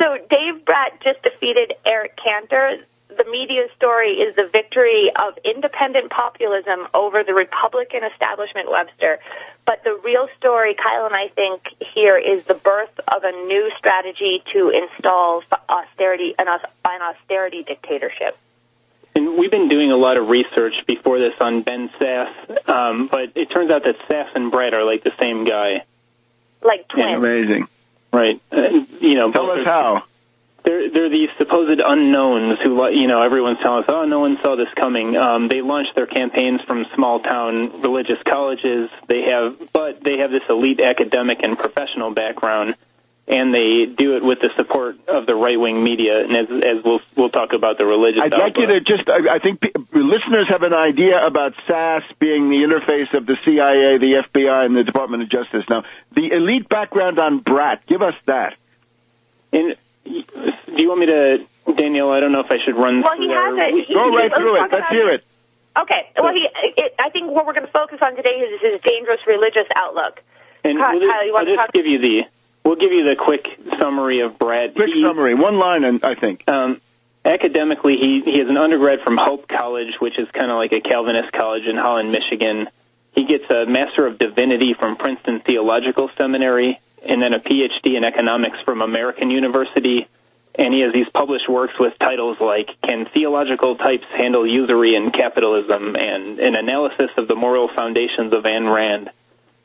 So Dave Brat just defeated Eric Cantor. The media story is the victory of independent populism over the Republican establishment, Webster. But the real story, Kyle and I think, here is the birth of a new strategy to install an austerity dictatorship. And we've been doing a lot of research before this on Ben Sasse, but it turns out that Sasse and Brat are like the same guy. Like twins. Amazing. Right. Tell us how. They're these supposed unknowns who, everyone's telling us, oh, no one saw this coming. They launched their campaigns from small-town religious colleges. They have this elite academic and professional background, and they do it with the support of the right-wing media. And as we'll talk about the religious. I'd like you to I think listeners have an idea about Sasse being the interface of the CIA, the FBI, and the Department of Justice. Now, the elite background on Brat, give us that. Do you want me to, Danielle? I don't know if I should run through he has it. Go right through it. Let's hear it. Okay. Well, I think what we're going to focus on today is his dangerous religious outlook. And Kyle, we'll give you the quick summary of Brat. Quick summary, one line, I think. Academically, he has an undergrad from Hope College, which is kind of like a Calvinist college in Holland, Michigan. He gets a Master of Divinity from Princeton Theological Seminary, and then a Ph.D. in economics from American University. And he has these published works with titles like Can Theological Types Handle Usury and Capitalism, and an analysis of the moral foundations of Ayn Rand.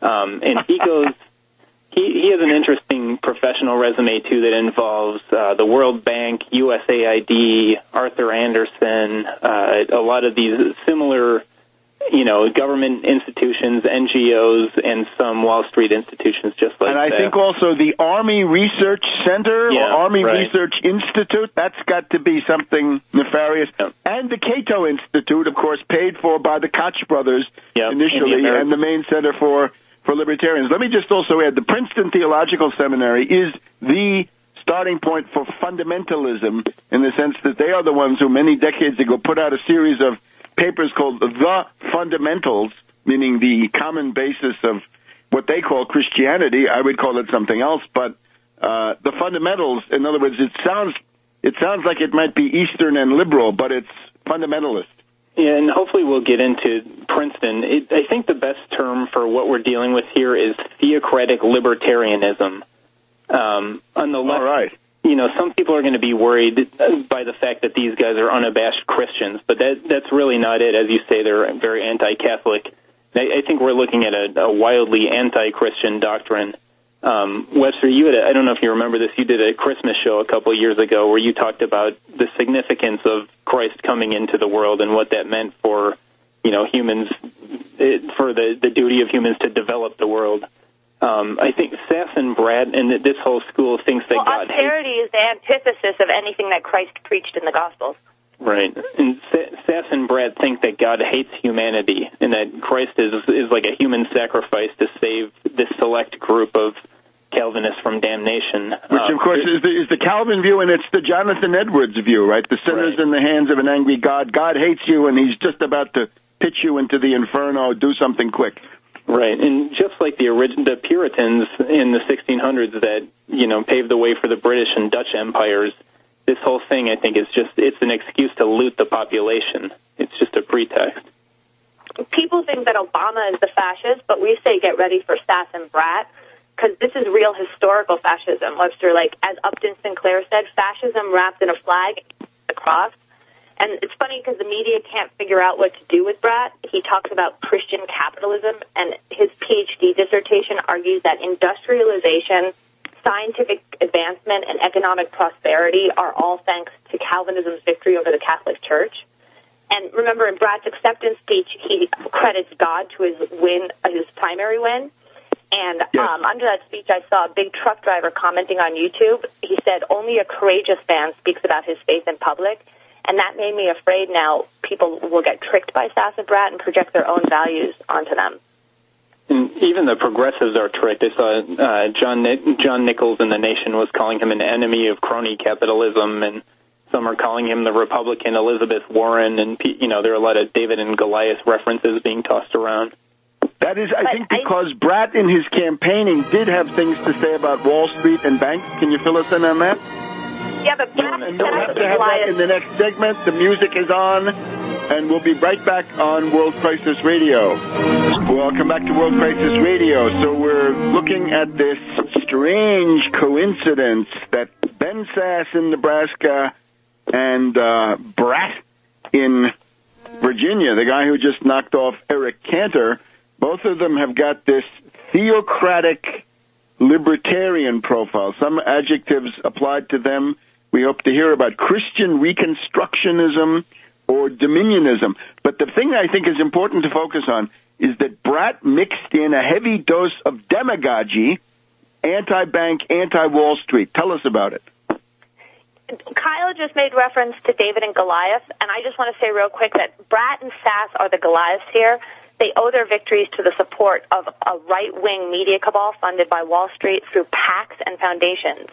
And he has an interesting professional resume, too, that involves the World Bank, USAID, Arthur Andersen, a lot of these similar government institutions, NGOs, and some Wall Street institutions just like that. And I think also the Army Research Center or Army Research Institute, that's got to be something nefarious. Yep. And the Cato Institute, of course, paid for by the Koch brothers initially, and the main Center for Libertarians. Let me just also add, the Princeton Theological Seminary is the starting point for fundamentalism in the sense that they are the ones who many decades ago put out a series of papers called The Fundamentals, meaning the common basis of what they call Christianity. I would call it something else, but the fundamentals, in other words, it sounds like it might be Eastern and liberal, but it's fundamentalist. Yeah, and hopefully we'll get into Princeton. I think the best term for what we're dealing with here is theocratic libertarianism. On the left, all right. Some people are going to be worried by the fact that these guys are unabashed Christians, but that's really not it. As you say, they're very anti-Catholic. I think we're looking at a wildly anti-Christian doctrine. Webster, I don't know if you remember this, you did a Christmas show a couple of years ago where you talked about the significance of Christ coming into the world and what that meant for, humans, for the duty of humans to develop the world. I think Sasse and Brat and this whole school thinks that God austerity is the antithesis of anything that Christ preached in the Gospels. Right. And Sasse and Brat think that God hates humanity and that Christ is like a human sacrifice to save this select group of Calvinists from damnation. Which, of course, is the Calvin view, and it's the Jonathan Edwards view, right? The sinner's in the hands of an angry God. God hates you, and he's just about to pitch you into the inferno. Do something quick. Right, and just like the Puritans in the 1600s that, paved the way for the British and Dutch empires, this whole thing, I think, it's an excuse to loot the population. It's just a pretext. People think that Obama is the fascist, but we say get ready for Sasse and Brat, because this is real historical fascism. Webster, as Upton Sinclair said, fascism wrapped in a flag, a cross. And it's funny because the media can't figure out what to do with Brat. He talks about Christian capitalism, and his PhD dissertation argues that industrialization, scientific advancement, and economic prosperity are all thanks to Calvinism's victory over the Catholic Church. And remember, in Brat's acceptance speech, he credits God to his primary win. And under that speech, I saw a big truck driver commenting on YouTube. He said, only a courageous man speaks about his faith in public. And that made me afraid now people will get tricked by Sasse and Brat and project their own values onto them. And even the progressives are tricked. I saw John Nichols in The Nation was calling him an enemy of crony capitalism, and some are calling him the Republican Elizabeth Warren, and there are a lot of David and Goliath references being tossed around. That is, I think, because Brat in his campaigning did have things to say about Wall Street and banks. Can you fill us in on that? Yeah, but Brat and we'll have to have that in the next segment. The music is on, and we'll be right back on World Crisis Radio. Welcome back to World Crisis Radio. So we're looking at this strange coincidence that Ben Sasse in Nebraska and Brat in Virginia, the guy who just knocked off Eric Cantor, both of them have got this theocratic libertarian profile. Some adjectives applied to them. We hope to hear about Christian Reconstructionism or Dominionism. But the thing I think is important to focus on is that Brat mixed in a heavy dose of demagogy, anti-bank, anti-Wall Street. Tell us about it. Kyle just made reference to David and Goliath, and I just want to say real quick that Brat and Sasse are the Goliaths here. They owe their victories to the support of a right-wing media cabal funded by Wall Street through PACs and foundations.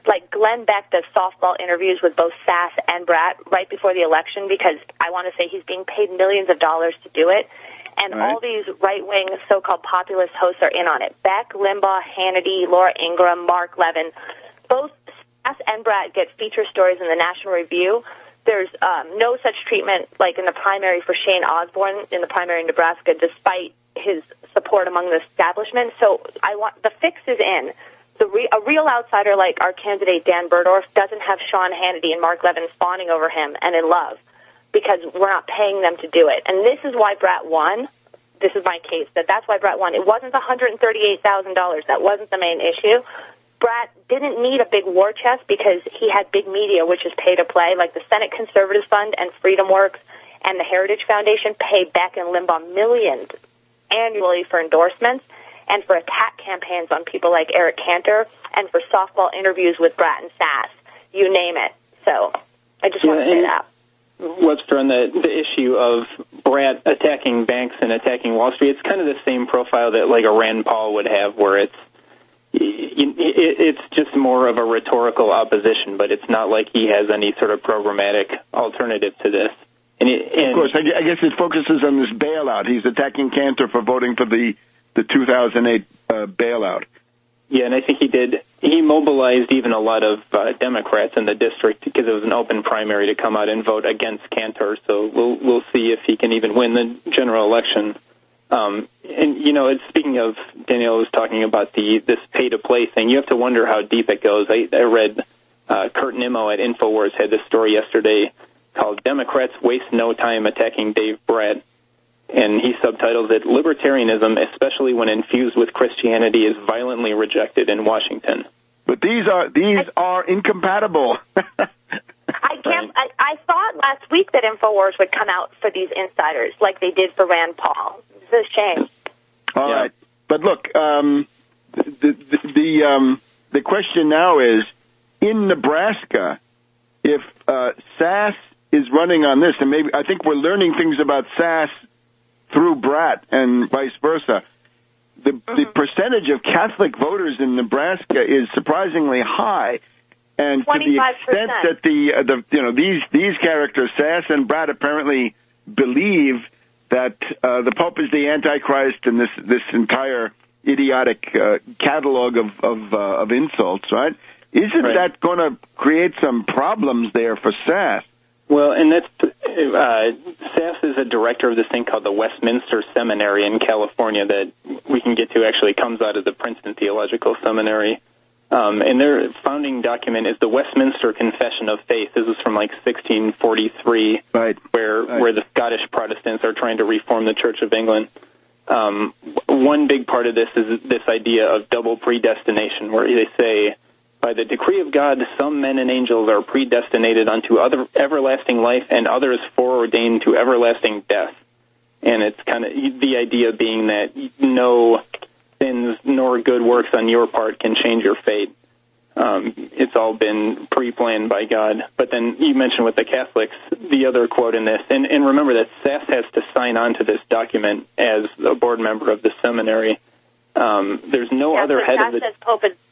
Like Glenn Beck does softball interviews with both Sasse and Brat right before the election because I want to say he's being paid millions of dollars to do it. And all these right-wing so-called populist hosts are in on it. Beck, Limbaugh, Hannity, Laura Ingraham, Mark Levin, both Sasse and Brat get feature stories in the National Review. There's no such treatment like in the primary for Shane Osborne in the primary in Nebraska, despite his support among the establishment. So the fix is in. A real outsider like our candidate Dan Burdorf doesn't have Sean Hannity and Mark Levin fawning over him and in love because we're not paying them to do it. And this is why Brat won. This is my case. That's why Brat won. It wasn't the $138,000. That wasn't the main issue. Brat didn't need a big war chest because he had big media, which is pay to play, like the Senate Conservatives Fund and Freedom Works and the Heritage Foundation pay Beck and Limbaugh millions annually for endorsements and for attack campaigns on people like Eric Cantor and for softball interviews with Brat and Sasse. You name it. So I just want to say that. Webster, on the issue of Brat attacking banks and attacking Wall Street, it's kind of the same profile that like a Rand Paul would have, where it's just more of a rhetorical opposition, but it's not like he has any sort of programmatic alternative to this. Of course, I guess it focuses on this bailout. He's attacking Cantor for voting for the 2008 bailout. Yeah, and I think he mobilized even a lot of Democrats in the district because it was an open primary to come out and vote against Cantor. So we'll see if he can even win the general election. And speaking of, Danielle was talking about this pay-to-play thing. You have to wonder how deep it goes. I read Kurt Nimmo at InfoWars had this story yesterday called "Democrats Waste No Time Attacking Dave Brat," and he subtitled it "Libertarianism, especially when infused with Christianity, is violently rejected in Washington." But these are incompatible. I thought last week that InfoWars would come out for these insiders, like they did for Rand Paul. This has changed. All right, but look, the question now is, in Nebraska, if Sasse is running on this, and maybe I think we're learning things about Sasse through Brat and vice versa. The percentage of Catholic voters in Nebraska is surprisingly high, and 25%. To the extent that these characters, Sasse and Brat, apparently believe that the Pope is the Antichrist and this entire idiotic catalog of insults, right? Isn't that going to create some problems there for Sasse? Well, and that's Sasse is a director of this thing called the Westminster Seminary in California that we can get to. Actually, comes out of the Princeton Theological Seminary, and their founding document is the Westminster Confession of Faith. This is from like 1643, where the Scottish Protestants are trying to reform the Church of England. One big part of this is this idea of double predestination, where they say, by the decree of God, some men and angels are predestinated unto everlasting life, and others foreordained to everlasting death. And it's kind of the idea being that no sins nor good works on your part can change your fate. It's all been pre-planned by God. But then you mentioned with the Catholics, the other quote in this, and remember that Sasse has to sign on to this document as a board member of the seminary. There's no other head of the...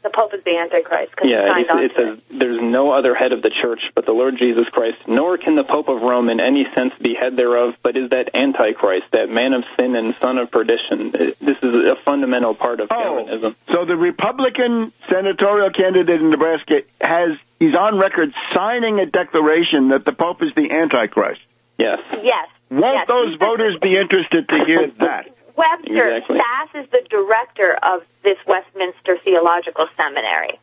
The Pope is the Antichrist. It says there's no other head of the church but the Lord Jesus Christ, nor can the Pope of Rome in any sense be head thereof, but is that Antichrist, that man of sin and son of perdition. This is a fundamental part of Calvinism. So the Republican senatorial candidate in Nebraska he's on record signing a declaration that the Pope is the Antichrist. Yes. Won't those voters be interested to hear that? Webster, exactly. Sasse is the director of this Westminster Theological Seminary,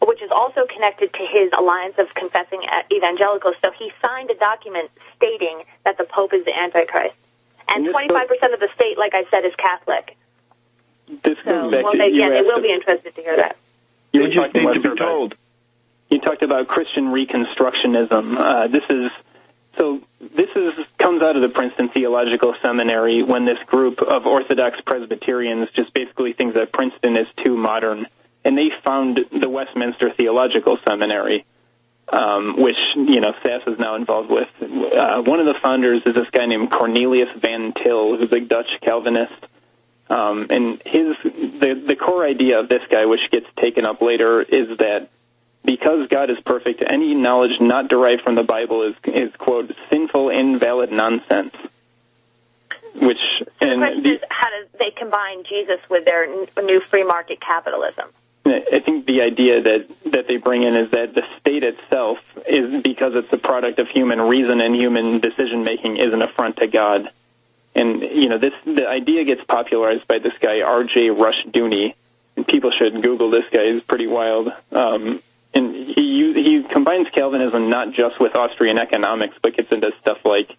which is also connected to his Alliance of Confessing Evangelicals. So he signed a document stating that the Pope is the Antichrist. And 25% of the state, like I said, is Catholic. This goes back to they will be interested to hear that. They just need to be told. You talked about Christian Reconstructionism. This comes out of the Princeton Theological Seminary when this group of Orthodox Presbyterians just basically thinks that Princeton is too modern. And they found the Westminster Theological Seminary, which, Sasse is now involved with. One of the founders is this guy named Cornelius Van Til, who's a Dutch Calvinist. And the core idea of this guy, which gets taken up later, is that because God is perfect, any knowledge not derived from the Bible is quote, sinful, invalid nonsense. The question is, how do they combine Jesus with their new free market capitalism? I think the idea that they bring in is that the state itself is, because it's a product of human reason and human decision-making, is an affront to God. And, the idea gets popularized by this guy, R.J. Rushdoony, and people should Google this guy. He's pretty wild. And he combines Calvinism not just with Austrian economics, but gets into stuff like,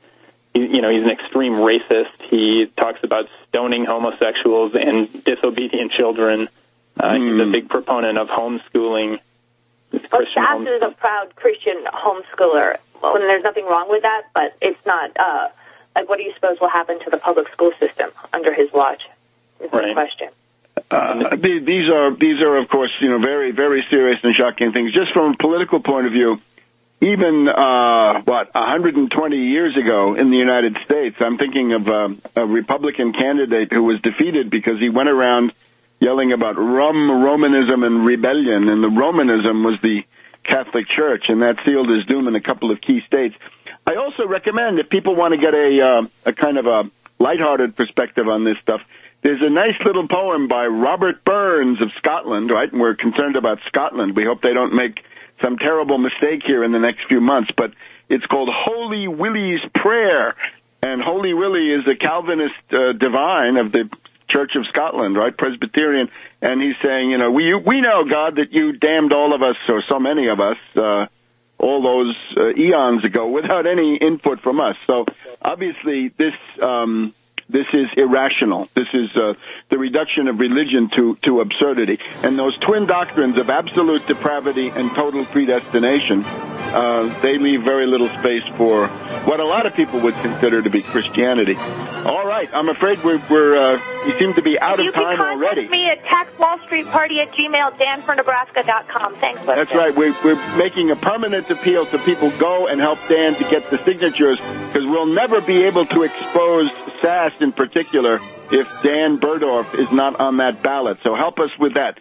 he's an extreme racist. He talks about stoning homosexuals and disobedient children. He's a big proponent of homeschooling. Sasse is a proud Christian homeschooler. Well, and there's nothing wrong with that, but it's not, what do you suppose will happen to the public school system under his watch? Is the question. These are, of course, very, very serious and shocking things. Just from a political point of view, even, 120 years ago in the United States, I'm thinking of a Republican candidate who was defeated because he went around yelling about Romanism and rebellion, and the Romanism was the Catholic Church, and that sealed his doom in a couple of key states. I also recommend, if people want to get a kind of a lighthearted perspective on this stuff, there's a nice little poem by Robert Burns of Scotland, right? And we're concerned about Scotland. We hope they don't make some terrible mistake here in the next few months. But it's called Holy Willie's Prayer. And Holy Willie is a Calvinist divine of the Church of Scotland, right? Presbyterian. And he's saying, we know, God, that you damned all of us, or so many of us, all those eons ago without any input from us. So obviously this is irrational. This is the reduction of religion to absurdity. And those twin doctrines of absolute depravity and total predestination, they leave very little space for what a lot of people would consider to be Christianity. All right, I'm afraid we seem to be out of time already. You can contact me at taxwallstreetparty@gmail, danfornebraska.com. Thanks, Lester. That's right. We're making a permanent appeal to people go and help Dan to get the signatures, because we'll never be able to expose Sasse in particular if Dan Burdorf is not on that ballot. So help us with that.